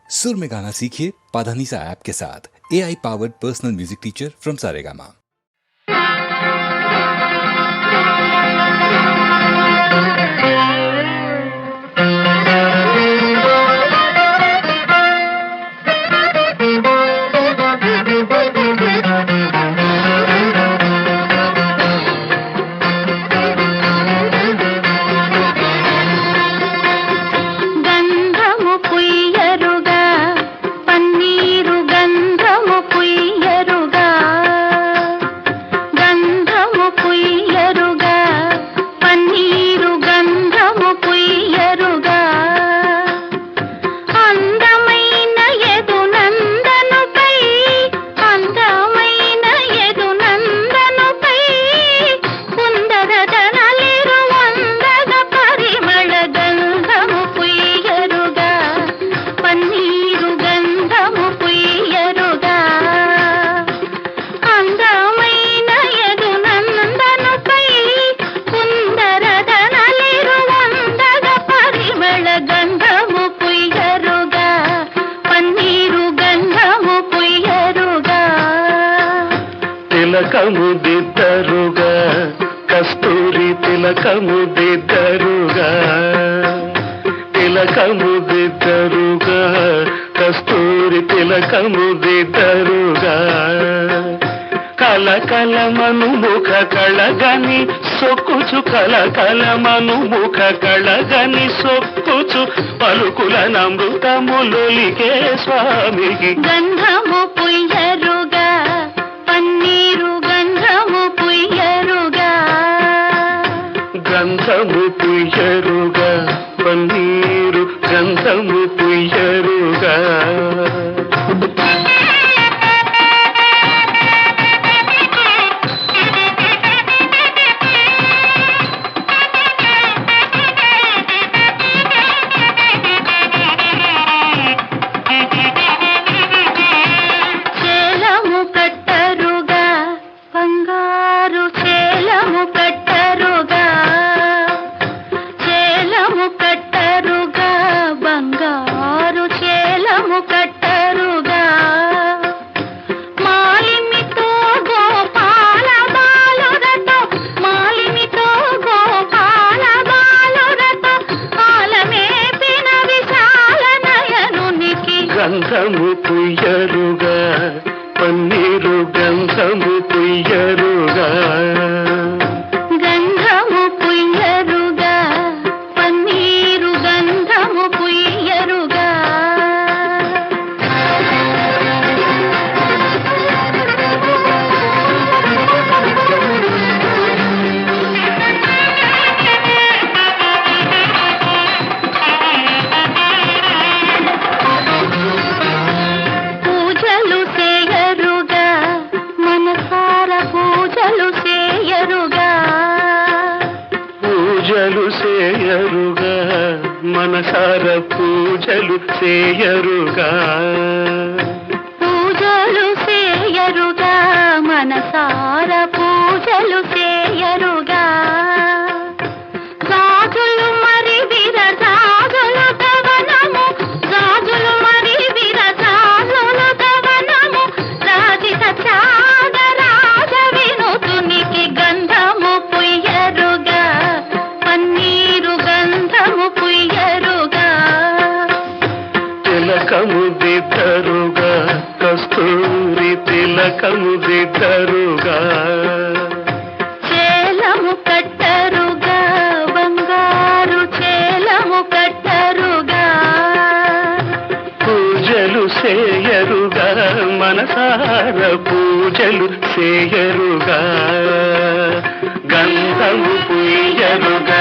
सुर में गाना सीखिए पाधानीसा ऐप के साथ। AI powered personal music teacher from Saregama. తిలకముదిద్దరుగా కస్తూరి తిలకముదిద్దరుగా తిలకముదిద్దరుగా కస్తూరి తిలకముదిద్దరుగా కలకలమను ముఖ కళగని సొక్కుచు కలకలమను ముఖ కళగని సొక్కుచు పలుకుల నమృతములొలికే స్వామికి గంధము పుయ్యరుగా పన్నీరు గంధము పుయ్యరుగా గంధము పుయ్యరుగా పన్నీరు గంధము పుయ్యరుగా గంధము పుయ్యరుగా పన్నీరు గంధము పుయ్యరుగా గంధము పుయ్యరుగా పన్నీరు గంధము పుయ్యరుగా పూజలు చేయరుగా మనసార పూజలు చేయరుగా పూజలు చేయరుగా మనసార పూజలు చేయరుగా గాజులు మరి విరజాజులు దవనము గాజులు మరి విరజాజులు దవనము రాజిత త్యాగరాజ వినుతునికి గంధము పుయ్యరుగా పన్నీరు గంధము పుయ్యరుగా తిలకముదిద్దరుగా కస్తూరి తిలకముదిద్దరుగా చేలము కట్టరుగా బంగారు చేలము కట్టరుగా పూజలు చేయరుగా మనసార పూజలు చేయరుగా గంధము పుయ్యరుగా